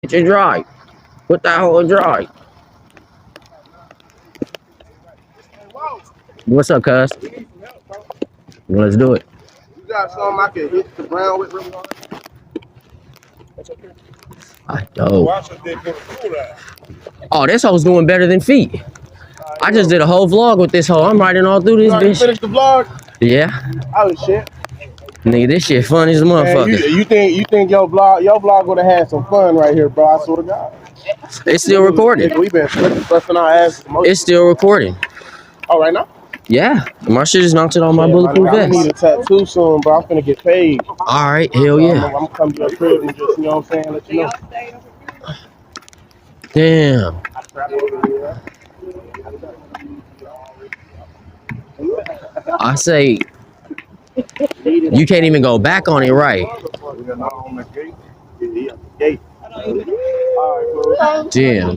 Get your dry. Put that whole dry. What's up, cuz? Let's do it. You got something I can hit the ground with really hard? Dope. Oh, this hoe's doing better than feet. I just did a whole vlog with this hoe. I'm riding all through this bitch. Finish the vlog? Yeah. Oh shit. Nigga, this shit fun as a motherfucker. Man, you think your vlog would have had some fun right here, bro? I swear to God. It's still recording. We been busting our asses. It's still recording. Oh, right now? Yeah. My shit is mounted on my bulletproof I need vest. a tattoo soon, bro. I'm finna get paid. All right, hell yeah. I'm gonna come to your crib and just, you know what I'm saying, let you know. Damn. I say you can't even go back on it, right? Damn.